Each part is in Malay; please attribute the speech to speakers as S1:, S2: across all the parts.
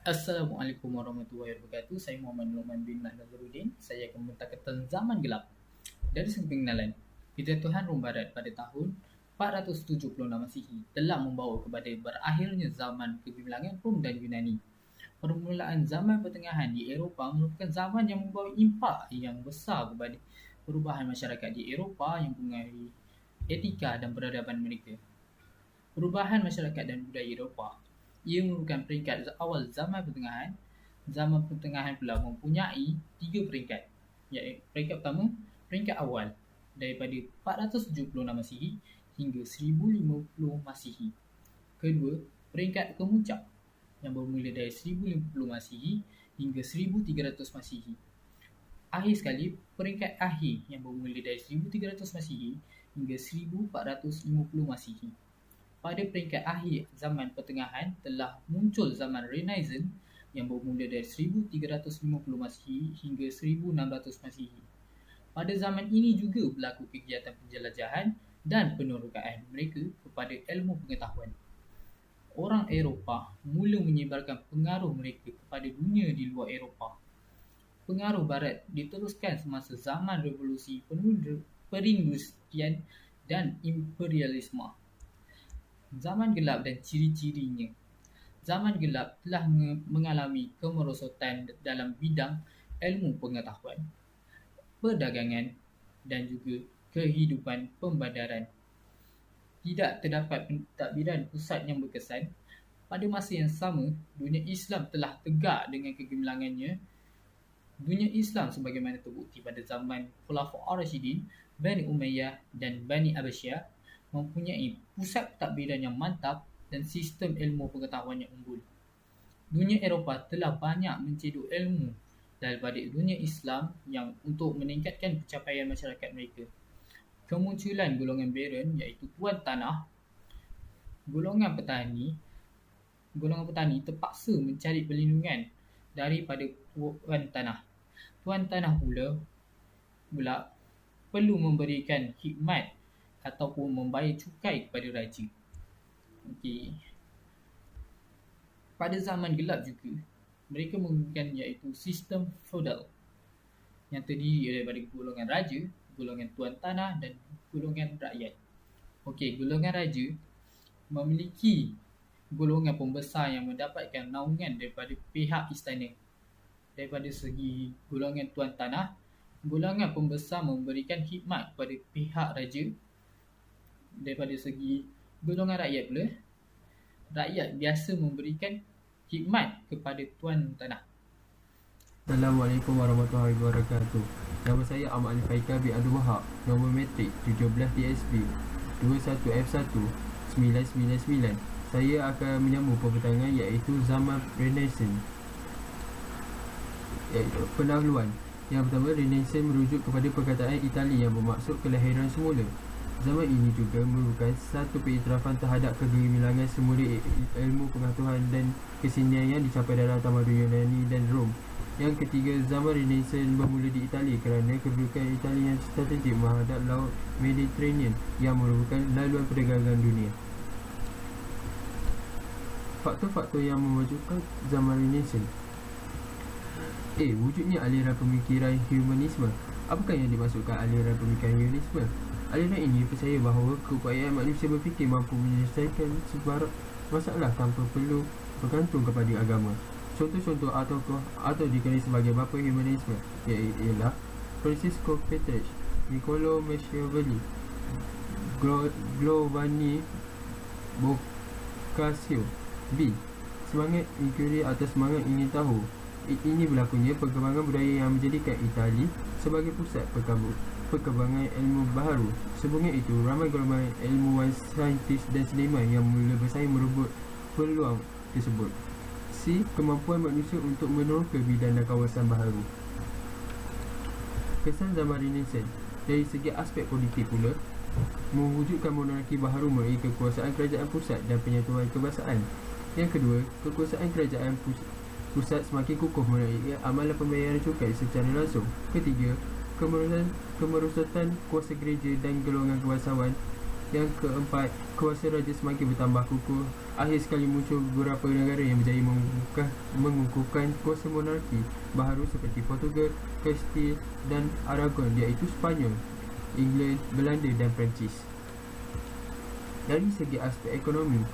S1: Assalamualaikum warahmatullahi wabarakatuh. Saya Muhammad Luqman bin Nazarudin. Saya akan mentahkan zaman gelap. Dari segi pengenalan, Tuhan Rom Barat pada tahun 476 Masihi telah membawa kepada berakhirnya zaman kegemilangan Rom dan Yunani. Permulaan zaman pertengahan di Eropah merupakan zaman yang membawa impak yang besar kepada perubahan masyarakat di Eropah yang mempengaruhi etika dan peradaban mereka. Perubahan masyarakat dan budaya Eropah. Ia merupakan peringkat awal zaman pertengahan. Zaman pertengahan pula mempunyai 3 peringkat. Iaitu peringkat pertama, peringkat awal daripada 476 Masihi hingga 1050 Masihi. Kedua, peringkat kemuncak yang bermula dari 1050 Masihi hingga 1300 Masihi. Akhir sekali, peringkat akhir yang bermula dari 1300 Masihi hingga 1450 Masihi. Pada peringkat akhir zaman pertengahan telah muncul zaman Renaissance yang bermula dari 1350 Masihi hingga 1600 Masihi. Pada zaman ini juga berlaku kegiatan penjelajahan dan penerokaan mereka kepada ilmu pengetahuan. Orang Eropah mula menyebarkan pengaruh mereka kepada dunia di luar Eropah. Pengaruh Barat diteruskan semasa zaman revolusi perindustrian dan imperialisme. Zaman gelap dan ciri-cirinya. Zaman gelap telah mengalami kemerosotan dalam bidang ilmu pengetahuan, perdagangan dan juga kehidupan pembandaran. Tidak terdapat pentadbiran pusat yang berkesan. Pada masa yang sama, dunia Islam telah tegak dengan kegemilangannya. Dunia Islam sebagaimana terbukti pada zaman Khulafa' ar-Rasyidin, Bani Umayyah dan Bani Abbasiyah mempunyai pusat pentadbiran yang mantap dan sistem ilmu pengetahuan yang unggul. Dunia Eropah telah banyak mencedok ilmu daripada dunia Islam yang untuk meningkatkan pencapaian masyarakat mereka. Kemunculan golongan baron iaitu tuan tanah, golongan petani terpaksa mencari perlindungan daripada tuan tanah. Tuan tanah pula perlu memberikan khidmat ataupun membayar cukai kepada raja. Okey. Pada zaman gelap juga, mereka menggunakan iaitu sistem feudal yang terdiri daripada golongan raja, golongan tuan tanah dan golongan rakyat. Okey, golongan raja memiliki golongan pembesar yang mendapatkan naungan daripada pihak istana. Daripada segi golongan tuan tanah, golongan pembesar memberikan khidmat kepada pihak raja. Daripada segi golongan rakyat pula, rakyat biasa memberikan khidmat kepada tuan tanah.
S2: Assalamualaikum warahmatullahi wabarakatuh. Nama saya Ahmad Ali Faikal bin Abdul Wahab. Nombor metrik 17 TSB 21F1 999. Saya akan menyambung pembentangan iaitu zaman Renaissance. Iaitu pendahuluan. Yang pertama, Renaissance merujuk kepada perkataan Itali yang bermaksud kelahiran semula. Zaman ini juga merupakan satu pengiktirafan terhadap kegemilangan semula ilmu pengetahuan dan kesenian yang dicapai dalam tamadun Yunani dan Rom. Yang ketiga, zaman Renaissance bermula di Itali kerana kedudukan Itali yang strategik menghadap Laut Mediterranean yang merupakan laluan perdagangan dunia. Faktor-faktor yang mewujudkan zaman Renaissance. Wujudnya aliran pemikiran humanisme. Apakah yang dimaksudkan aliran pemikiran humanisme? Aliran ini percaya bahawa keupayaan manusia berfikir mampu menyelesaikan sebarang masalah tanpa perlu bergantung kepada agama. Contoh-contoh atau dikenali sebagai bapa humanisme ialah Francisco Petrarch, Niccolo Machiavelli, Giovanni Boccaccio. B. Semangat inquiry atau semangat ingin tahu. Ini berlakunya perkembangan budaya yang menjadikan Itali sebagai pusat perkembangan ilmu baharu. Sebelum itu, ramai golongan ilmuwan, saintis dan seniman yang mula bersaing merebut peluang tersebut. C. Kemampuan manusia untuk meneroka bidang dan kawasan baharu. Kesan zaman Renaissance. Dari segi aspek politik pula, mewujudkan monarki baharu melalui kekuasaan kerajaan pusat dan penyatuan kebangsaan. Yang kedua, kekuasaan kerajaan pusat semakin kukuh melalui amalan pembayaran cukai secara langsung. Ketiga, kemerosotan kuasa gereja dan golongan kebangsawan Yang keempat, kuasa raja semakin bertambah kukuh. Akhir sekali muncul beberapa negara yang berjaya mengukuhkan kuasa monarki baharu seperti Portugal, Kastil dan Aragon, iaitu Sepanyol, England, Belanda dan Perancis. Dari segi aspek ekonomi,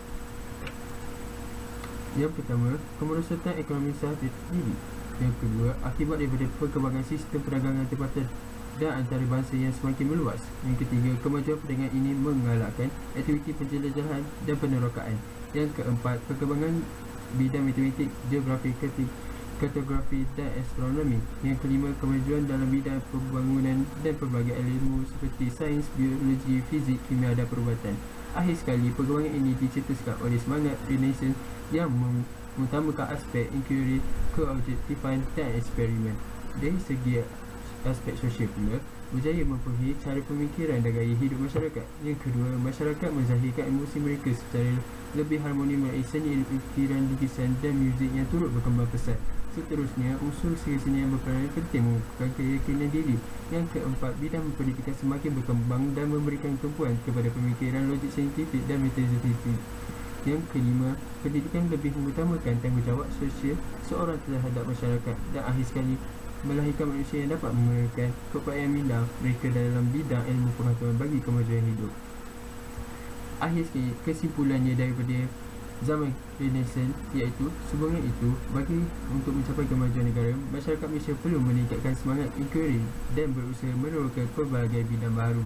S2: yang pertama, kemerosotan ekonomi sahaja sendiri. Yang kedua, akibat daripada perkembangan sistem perdagangan tempatan dan antarabangsa yang semakin meluas. Yang ketiga, kemajuan perdagangan ini mengalahkan aktiviti penjelajahan dan penerokaan. Yang keempat, perkembangan bidang matematik, geografi, kartografi dan astronomi. Yang kelima, kemajuan dalam bidang pembangunan dan pelbagai ilmu seperti sains, biologi, fizik, kimia dan perubatan. Akhir sekali, perkembangan ini dicetuskan oleh semangat Renaissance yang mengutamakan aspek inquiry, keobjektifan dan eksperimen. Dari segi aspek sosial pula, berjaya mempengaruhi cara pemikiran dan gaya hidup masyarakat. Yang kedua, masyarakat menzahirkan emosi mereka secara lebih harmoni melalui seni ukiran, lukisan dan muzik yang turut berkembang pesat. Seterusnya, unsur kesenian berperanan penting mengukuhkan keyakinan diri. Yang keempat, bidang pendidikan semakin berkembang dan memberikan tumpuan kepada pemikiran logik saintifik dan metafizik. Yang kelima, pendidikan lebih mengutamakan tanggungjawab sosial seorang terhadap masyarakat. Dan akhir sekali, melahirkan manusia yang dapat menggunakan keupayaan minda mereka dalam bidang ilmu pengetahuan bagi kemajuan hidup. Akhir sekali, kesimpulannya daripada zaman Renaissance iaitu, sebelum itu, bagi untuk mencapai kemajuan negara, masyarakat Malaysia perlu meningkatkan semangat inquiry dan berusaha meneroka pelbagai bidang baru.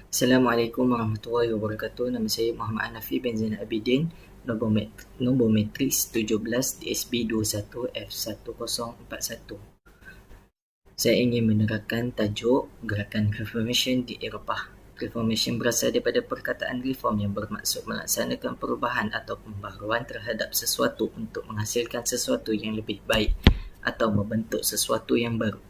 S3: Assalamualaikum warahmatullahi wabarakatuh. Nama saya Muhammad Hanafi bin Zainal Abidin, nombor matriks 17 DSB 21F1041. Saya ingin menerangkan tajuk Gerakan Reformation di Eropah. Reformation berasal daripada perkataan reform yang bermaksud melaksanakan perubahan atau pembaharuan terhadap sesuatu untuk menghasilkan sesuatu yang lebih baik atau membentuk sesuatu yang baru.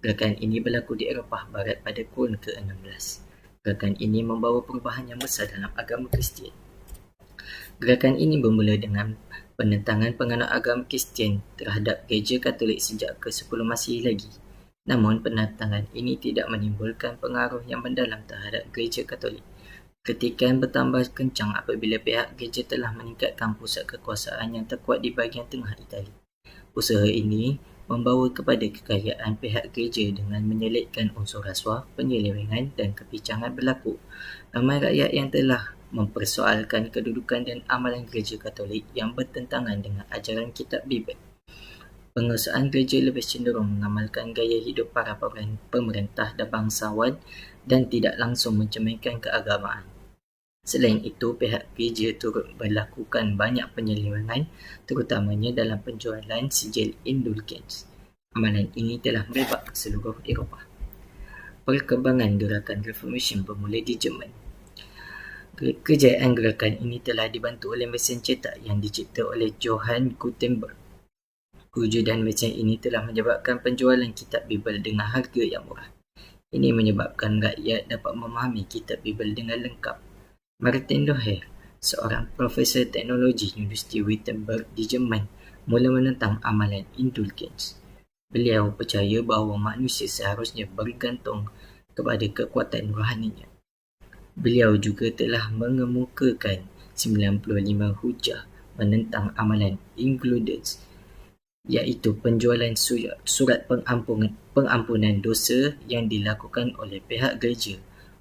S3: Gerakan ini berlaku di Eropah Barat pada kurun ke-16. Gerakan ini membawa perubahan yang besar dalam agama Kristian. Gerakan ini bermula dengan penentangan penganut agama Kristian terhadap Gereja Katolik sejak ke-10 Masihi lagi. Namun, penentangan ini tidak menimbulkan pengaruh yang mendalam terhadap Gereja Katolik. Kritikan bertambah kencang apabila pihak gereja telah meningkatkan pusat kekuasaan yang terkuat di bahagian tengah Itali. Usaha ini membawa kepada kekayaan pihak gereja dengan menyelitkan unsur rasuah, penyelewengan dan kepincangan berlaku. Ramai rakyat yang telah mempersoalkan kedudukan dan amalan Gereja Katolik yang bertentangan dengan ajaran kitab Bibel. Penguasaan gereja lebih cenderung mengamalkan gaya hidup para pemerintah dan bangsawan dan tidak langsung mencerminkan keagamaan. Selain itu, pihak gereja turut melakukan banyak penyelewengan, terutamanya dalam penjualan sijil indulgence. Amalan ini telah merebak ke seluruh Eropah. Perkembangan gerakan Reformation bermula di Jerman. Kejayaan gerakan ini telah dibantu oleh mesin cetak yang dicipta oleh Johann Gutenberg. Kewujudan mesin ini telah menyebabkan penjualan kitab Bibel dengan harga yang murah. Ini menyebabkan rakyat dapat memahami kitab Bibel dengan lengkap. Martin Luther, seorang profesor teknologi Universiti Wittenberg di Jerman, mula menentang amalan indulgence. Beliau percaya bahawa manusia seharusnya bergantung kepada kekuatan rohaninya. Beliau juga telah mengemukakan 95 hujah menentang amalan indulgence, iaitu penjualan surat pengampunan dosa yang dilakukan oleh pihak gereja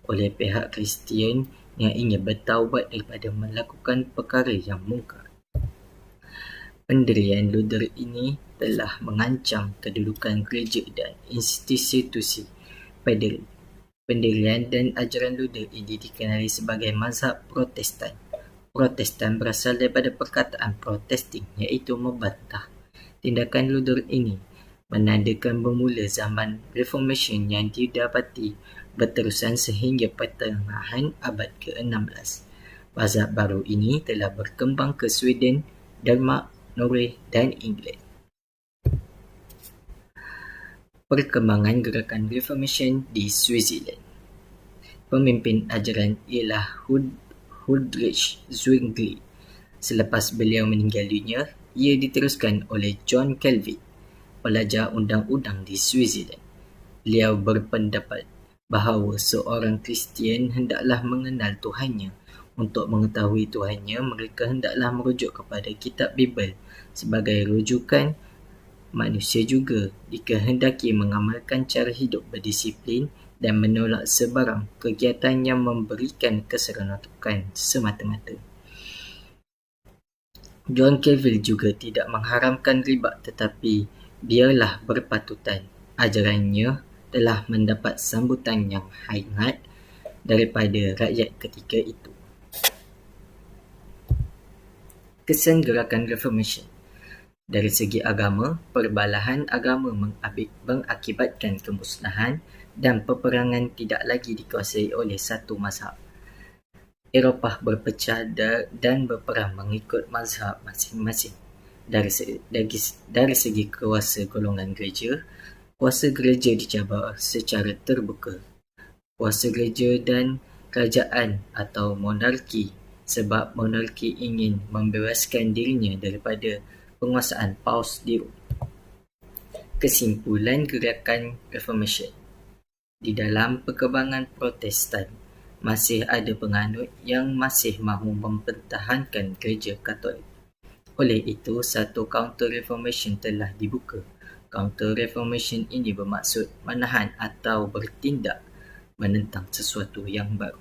S3: oleh pihak Kristian yang ingin bertaubat daripada melakukan perkara yang mungkar. Pendirian Luther ini telah mengancam kedudukan gereja dan institusi. Pendirian dan ajaran Luther ini dikenali sebagai mazhab Protestan. Protestan berasal daripada perkataan protesting, iaitu membantah. Tindakan Luther ini menandakan bermula zaman Reformation yang didapati berterusan sehingga pertengahan abad ke-16. Mazhab baru ini telah berkembang ke Sweden, Denmark, Norway dan England. Perkembangan gerakan Reformation di Switzerland. Pemimpin ajaran ialah Huldrych Zwingli. Selepas beliau meninggal dunia, ia diteruskan oleh John Calvin, pelajar undang-undang di Switzerland. Beliau berpendapat bahawa seorang Kristian hendaklah mengenal Tuhannya. Untuk mengetahui Tuhannya, mereka hendaklah merujuk kepada kitab Bibel sebagai rujukan. Manusia juga dikehendaki mengamalkan cara hidup berdisiplin dan menolak sebarang kegiatan yang memberikan keseronokan semata-mata. John Calvin juga tidak mengharamkan riba, tetapi biarlah berpatutan. Ajarannya telah mendapat sambutan yang hangat daripada rakyat ketika itu. Kesan gerakan Reformation. Dari segi agama, perbalahan agama mengakibatkan kemusnahan dan peperangan tidak lagi dikuasai oleh satu mazhab. Eropah berpecah dan berperang mengikut mazhab masing-masing. Dari segi kuasa golongan gereja, kuasa gereja dicabar secara terbuka. Kuasa gereja dan kerajaan atau monarki, sebab monarki ingin membebaskan dirinya daripada penguasaan Paus Leo. Kesimpulan gerakan Reformation. Di dalam perkembangan Protestan, masih ada penganut yang masih mahu mempertahankan gereja Katolik. Oleh itu, satu Counter Reformation telah dibuka. Counter Reformation ini bermaksud menahan atau bertindak menentang sesuatu yang baru.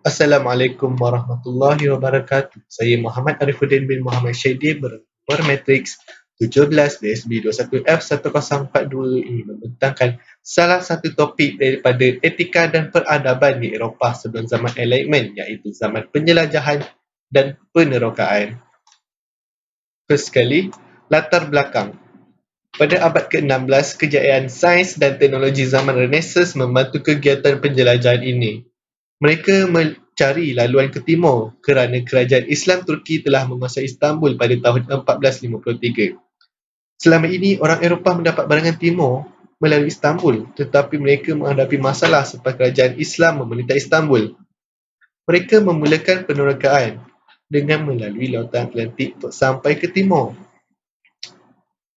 S4: Assalamualaikum warahmatullahi wabarakatuh. Saya Muhammad Arifuddin bin Muhammad Syaidi bernomor matriks 17 BSB 21F1042 ini membentangkan salah satu topik daripada etika dan peradaban di Eropah sebelum zaman Enlightenment, iaitu zaman penjelajahan dan penerokaan. First sekali, latar belakang. Pada abad ke-16, kejayaan sains dan teknologi zaman Renaissance membantu kegiatan penjelajahan ini. Mereka mencari laluan ke timur kerana kerajaan Islam Turki telah menguasai Istanbul pada tahun 1453. Selama ini, orang Eropah mendapat barangan timur melalui Istanbul, tetapi mereka menghadapi masalah sebab kerajaan Islam memerintah Istanbul. Mereka memulakan penerokaan dengan melalui lautan Atlantik untuk sampai ke timur.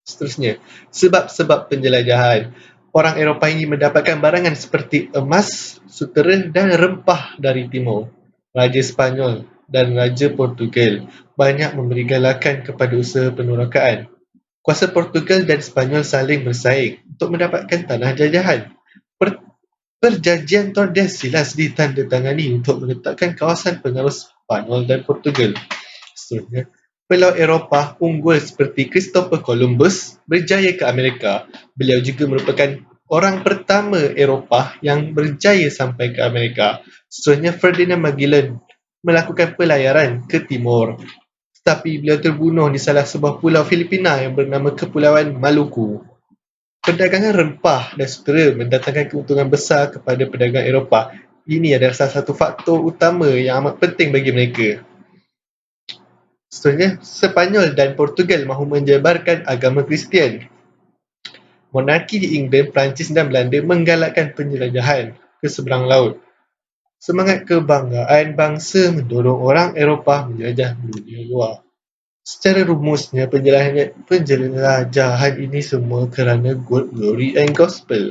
S4: Seterusnya, sebab-sebab penjelajahan. Orang Eropah ini mendapatkan barangan seperti emas, sutera dan rempah dari timur. Raja Spanyol dan Raja Portugal banyak memberi galakan kepada usaha penerokaan. Kuasa Portugal dan Spanyol saling bersaing untuk mendapatkan tanah jajahan. Perjanjian Tordesillas ditandatangani untuk menetapkan kawasan pengaruh Spanyol dan Portugal. Seterusnya, Pulau Eropah unggul seperti Christopher Columbus berjaya ke Amerika. Beliau juga merupakan orang pertama Eropah yang berjaya sampai ke Amerika. Seterusnya, Ferdinand Magellan melakukan pelayaran ke timur. Tetapi beliau terbunuh di salah sebuah pulau Filipina yang bernama Kepulauan Maluku. Perdagangan rempah dan sutera mendatangkan keuntungan besar kepada pedagang Eropah. Ini adalah salah satu faktor utama yang amat penting bagi mereka. Seterusnya, Sepanyol dan Portugal mahu menyebarkan agama Kristian. Monarki di England, Perancis dan Belanda menggalakkan penjelajahan ke seberang laut. Semangat kebanggaan bangsa mendorong orang Eropah menjelajah dunia luar. Secara rumusnya, penjelajahan ini semua kerana good glory and gospel.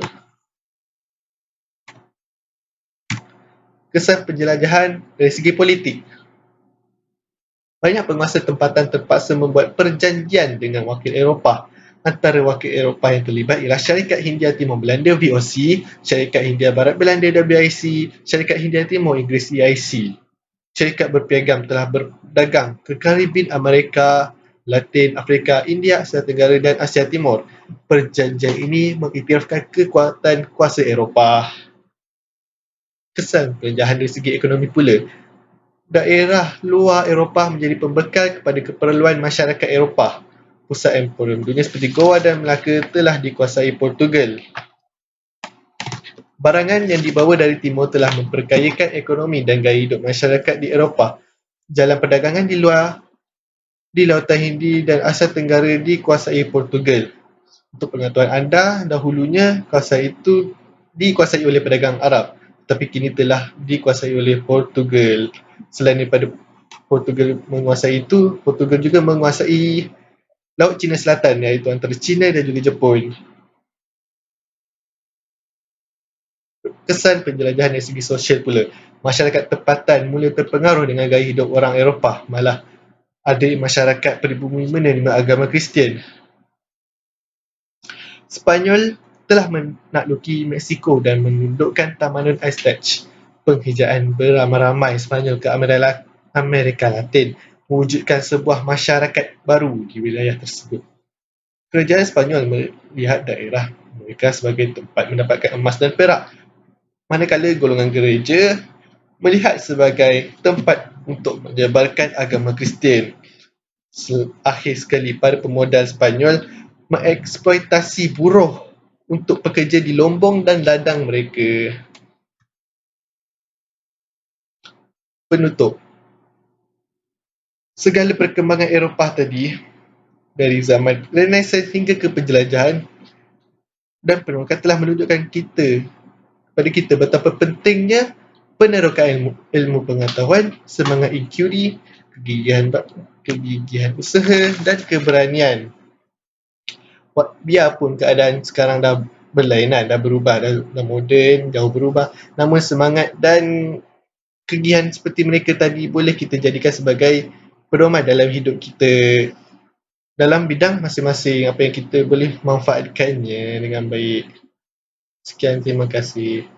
S4: Kesan penjelajahan dari segi politik. Banyak penguasa tempatan terpaksa membuat perjanjian dengan wakil Eropah. Antara wakil Eropah yang terlibat ialah Syarikat Hindia Timur Belanda VOC, Syarikat Hindia Barat Belanda WIC, Syarikat Hindia Timur Inggeris EIC. Syarikat berpiagam telah berdagang ke Karibin, Amerika, Latin, Afrika, India, Asia Tenggara dan Asia Timur. Perjanjian ini mengiktirafkan kekuatan kuasa Eropah. Kesan penjajahan dari segi ekonomi pula. Daerah luar Eropah menjadi pembekal kepada keperluan masyarakat Eropah. Pusat emporium dunia seperti Goa dan Melaka telah dikuasai Portugal. Barangan yang dibawa dari timur telah memperkayakan ekonomi dan gaya hidup masyarakat di Eropah. Jalan perdagangan di Lautan Hindi dan Asia Tenggara dikuasai Portugal. Untuk pengetahuan anda, dahulunya kawasan itu dikuasai oleh pedagang Arab, tapi kini telah dikuasai oleh Portugal. Selain daripada Portugal menguasai itu, Portugal juga menguasai Laut Cina Selatan, iaitu antara China dan juga Jepun. kesan penjelajahan dari segi sosial pula. Masyarakat tempatan mula terpengaruh dengan gaya hidup orang Eropah, malah ada masyarakat peribumi menerima agama Kristian. Spanyol telah menakluki Mexico dan menundukkan Tamadun Aztec. Penghijraan beramai-ramai Spanyol ke Amerika Latin mewujudkan sebuah masyarakat baru di wilayah tersebut. Kerajaan Spanyol melihat daerah mereka sebagai tempat mendapatkan emas dan perak, manakala golongan gereja melihat sebagai tempat untuk menyebarkan agama Kristian. Akhir sekali, para pemodal Spanyol mengeksploitasi buruh untuk bekerja di lombong dan ladang mereka. Penutup. Segala perkembangan Eropah tadi, dari zaman Renaissance hingga ke penjelajahan dan penerokan, telah menunjukkan kepada kita betapa pentingnya penerokan ilmu pengetahuan, semangat inquiry, kegigihan usaha dan keberanian. Biarpun keadaan sekarang dah berlainan, dah berubah, dah moden, jauh berubah, namun semangat dan kegigihan seperti mereka tadi boleh kita jadikan sebagai pedoman dalam hidup kita dalam bidang masing-masing, apa yang kita boleh manfaatkannya dengan baik. Sekian, terima kasih.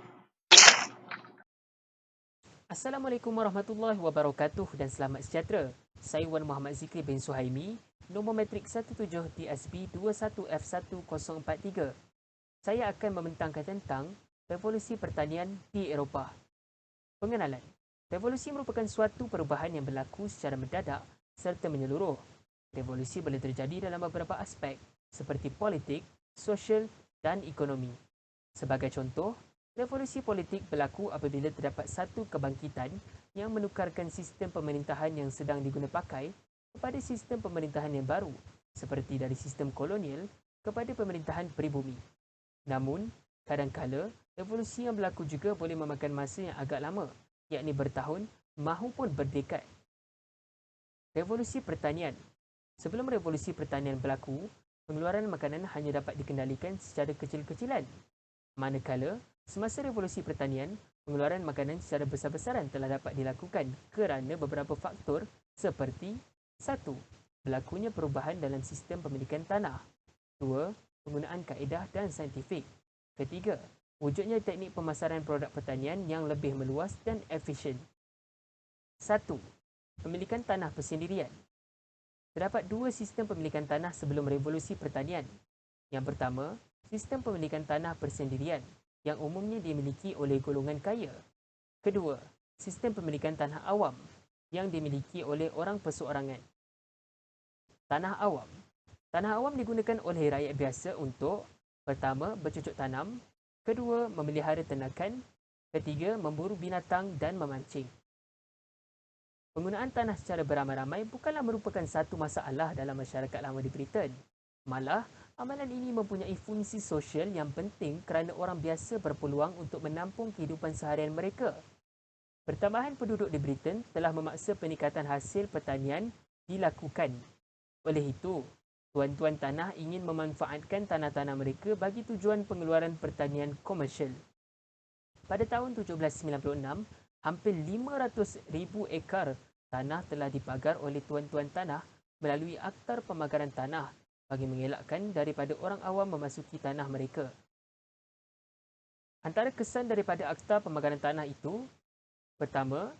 S5: Assalamualaikum warahmatullahi wabarakatuh dan selamat sejahtera. Saya Wan Muhammad Zikri bin Suhaimi, nombor matrik 17TSB 21F1043. Saya akan membentangkan tentang revolusi pertanian di Eropah. Pengenalan. Revolusi merupakan suatu perubahan yang berlaku secara mendadak serta menyeluruh. Revolusi boleh terjadi dalam beberapa aspek seperti politik, sosial dan ekonomi. Sebagai contoh, revolusi politik berlaku apabila terdapat satu kebangkitan yang menukarkan sistem pemerintahan yang sedang diguna pakai kepada sistem pemerintahan yang baru, seperti dari sistem kolonial kepada pemerintahan peribumi. Namun, kadang-kala revolusi yang berlaku juga boleh memakan masa yang agak lama, yakni bertahun mahupun berdekad. Revolusi pertanian. Sebelum revolusi pertanian berlaku, pengeluaran makanan hanya dapat dikendalikan secara kecil-kecilan. Manakala, semasa revolusi pertanian, pengeluaran makanan secara besar-besaran telah dapat dilakukan kerana beberapa faktor seperti 1. Berlakunya perubahan dalam sistem pemilikan tanah. 2. Penggunaan kaedah dan saintifik. 3. Wujudnya teknik pemasaran produk pertanian yang lebih meluas dan efisien. 1. Pemilikan tanah persendirian. Terdapat dua sistem pemilikan tanah sebelum revolusi pertanian. Yang pertama, sistem pemilikan tanah persendirian yang umumnya dimiliki oleh golongan kaya. Kedua, sistem pemilikan tanah awam yang dimiliki oleh orang perseorangan. Tanah awam. Tanah awam digunakan oleh rakyat biasa untuk pertama, bercocok tanam, kedua, memelihara ternakan, ketiga, memburu binatang dan memancing. Penggunaan tanah secara beramai-ramai bukanlah merupakan satu masalah dalam masyarakat lama di Britain. Malah, amalan ini mempunyai fungsi sosial yang penting kerana orang biasa berpeluang untuk menampung kehidupan seharian mereka. Pertambahan penduduk di Britain telah memaksa peningkatan hasil pertanian dilakukan. Oleh itu, tuan-tuan tanah ingin memanfaatkan tanah-tanah mereka bagi tujuan pengeluaran pertanian komersial. Pada tahun 1796, hampir 500,000 ekar tanah telah dipagar oleh tuan-tuan tanah melalui Akta Pemagaran Tanah bagi mengelakkan daripada orang awam memasuki tanah mereka. Antara kesan daripada Akta Pemagaran Tanah itu, pertama,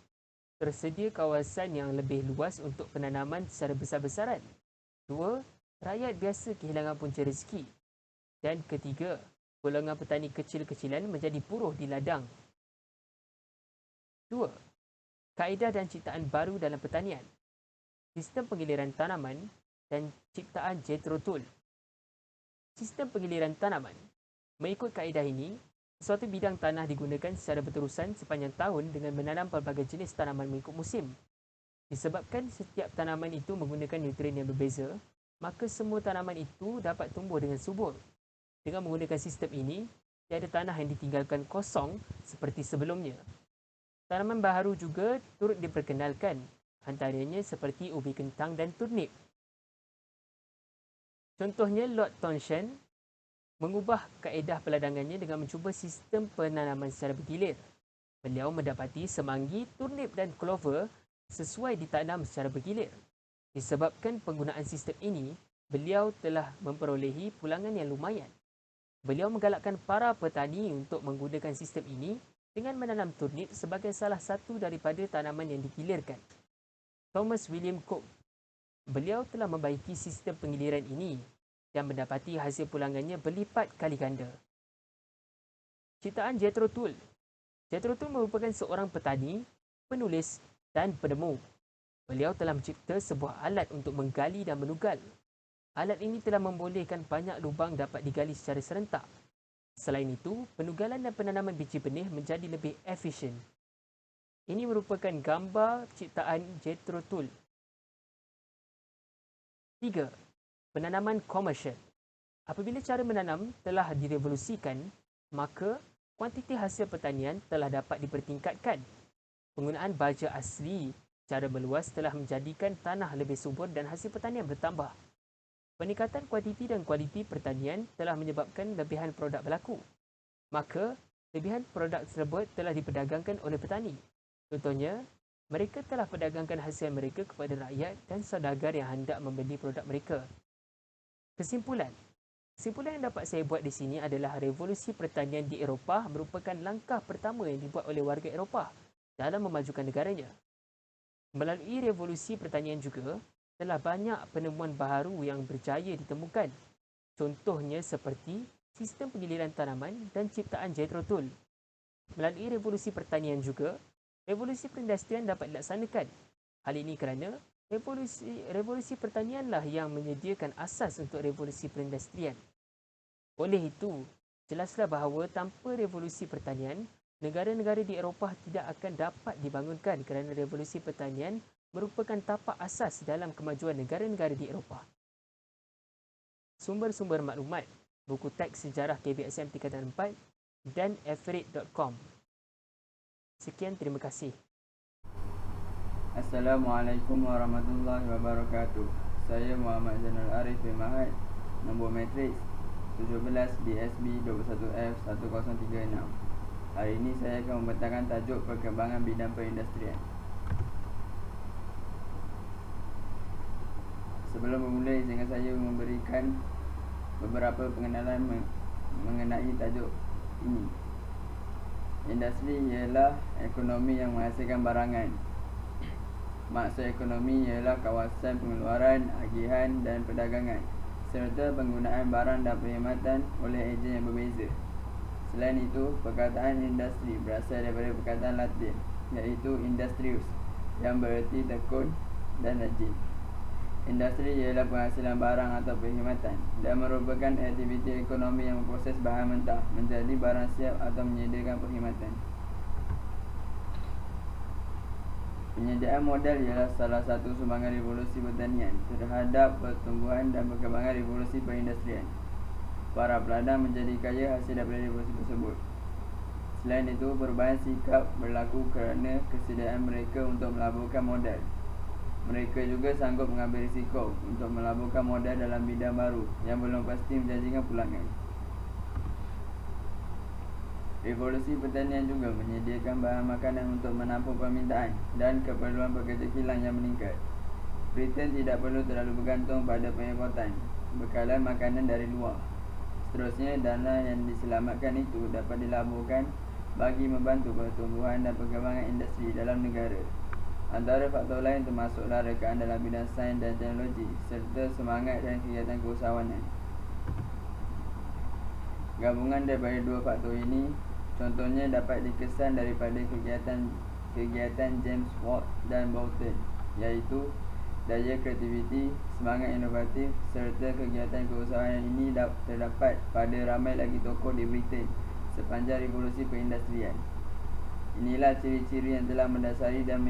S5: tersedia kawasan yang lebih luas untuk penanaman secara besar-besaran. 2. Rakyat biasa kehilangan punca rezeki. Dan ketiga, golongan petani kecil-kecilan menjadi buruh di ladang. 2. Kaedah dan ciptaan baru dalam pertanian. Sistem penggiliran tanaman dan ciptaan Jethro Tull. Sistem penggiliran tanaman. Mengikut kaedah ini, sesuatu bidang tanah digunakan secara berterusan sepanjang tahun dengan menanam pelbagai jenis tanaman mengikut musim. Disebabkan setiap tanaman itu menggunakan nutrien yang berbeza, maka semua tanaman itu dapat tumbuh dengan subur. Dengan menggunakan sistem ini, tiada tanah yang ditinggalkan kosong seperti sebelumnya. Tanaman baharu juga turut diperkenalkan, antaranya seperti ubi kentang dan turnip. Contohnya Lord Townshend mengubah kaedah peladangannya dengan mencuba sistem penanaman secara bergilir. Beliau mendapati semanggi, turnip dan clover sesuai ditanam secara bergilir. Disebabkan penggunaan sistem ini, beliau telah memperolehi pulangan yang lumayan. Beliau menggalakkan para petani untuk menggunakan sistem ini dengan menanam turnip sebagai salah satu daripada tanaman yang digilirkan. Thomas William Cook, beliau telah membaiki sistem pengiliran ini dan mendapati hasil pulangannya berlipat kali ganda. Ciptaan Jethro Tull. Jethro Tull merupakan seorang petani, penulis dan penemu. Beliau telah mencipta sebuah alat untuk menggali dan menugal. Alat ini telah membolehkan banyak lubang dapat digali secara serentak. Selain itu, penugalan dan penanaman biji benih menjadi lebih efisien. Ini merupakan gambar ciptaan Jethro Tull. 3. Penanaman komersial. Apabila cara menanam telah direvolusikan, maka kuantiti hasil pertanian telah dapat dipertingkatkan. Penggunaan baja asli secara meluas telah menjadikan tanah lebih subur dan hasil pertanian bertambah. Peningkatan kuantiti dan kualiti pertanian telah menyebabkan lebihan produk berlaku. Maka, lebihan produk tersebut telah diperdagangkan oleh petani. Contohnya, mereka telah perdagangkan hasil mereka kepada rakyat dan saudagar yang hendak membeli produk mereka. Kesimpulan yang dapat saya buat di sini adalah revolusi pertanian di Eropah merupakan langkah pertama yang dibuat oleh warga Eropah dalam memajukan negaranya. Melalui revolusi pertanian juga, telah banyak penemuan baharu yang berjaya ditemukan. Contohnya seperti sistem pengiliran tanaman dan ciptaan Jethro Tull. Melalui revolusi pertanian juga, revolusi perindustrian dapat dilaksanakan. Hal ini kerana revolusi pertanianlah yang menyediakan asas untuk revolusi perindustrian. Oleh itu, jelaslah bahawa tanpa revolusi pertanian, negara-negara di Eropah tidak akan dapat dibangunkan kerana revolusi pertanian merupakan tapak asas dalam kemajuan negara-negara di Eropah. Sumber-sumber maklumat, buku teks sejarah KBSM Tingkatan 4 dan Everett.com. Sekian, terima kasih.
S6: Assalamualaikum warahmatullahi wabarakatuh. Saya Muhammad Zainal Arif bin Mahad, nombor matriks 17 DSB 21F1036. Hari ini saya akan membentangkan tajuk perkembangan bidang perindustrian. Sebelum memulai, izinkan saya memberikan beberapa pengenalan mengenai tajuk ini. Industri ialah ekonomi yang menghasilkan barangan. Maksud ekonomi ialah kawasan pengeluaran, agihan dan perdagangan serta penggunaan barang dan perkhidmatan oleh ejen yang berbeza. Selain itu, perkataan industri berasal daripada perkataan Latin iaitu industrius yang bererti tekun dan rajin. Industri ialah penghasilan barang atau perkhidmatan dan merupakan aktiviti ekonomi yang memproses bahan mentah menjadi barang siap atau menyediakan perkhidmatan. Penyediaan modal ialah salah satu sumbangan revolusi pertanian terhadap pertumbuhan dan perkembangan revolusi perindustrian. Para peladang menjadi kaya hasil daripada revolusi tersebut. Selain itu, perubahan sikap berlaku kerana kesediaan mereka untuk melaburkan modal. Mereka juga sanggup mengambil risiko untuk melaburkan modal dalam bidang baru yang belum pasti menjanjikan pulangan. Revolusi pertanian juga menyediakan bahan makanan untuk menampung permintaan dan keperluan pekerja kilang yang meningkat. Britain tidak perlu terlalu bergantung pada pengimportan bekalan makanan dari luar. Seterusnya, dana yang diselamatkan itu dapat dilaburkan bagi membantu pertumbuhan dan perkembangan industri dalam negara. Antara faktor lain termasuklah rekaan dalam bidang sains dan teknologi serta semangat dan kegiatan keusahawanan. Gabungan daripada dua faktor ini contohnya dapat dikesan daripada kegiatan James Watt dan Boulton, iaitu daya kreativiti, semangat inovatif serta kegiatan keusahawanan ini terdapat pada ramai lagi tokoh di Britain sepanjang revolusi perindustrian. Inilah ciri-ciri yang telah mendasari dan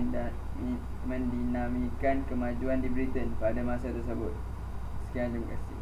S6: mendinamikan kemajuan di Britain pada masa tersebut. Sekian, terima kasih.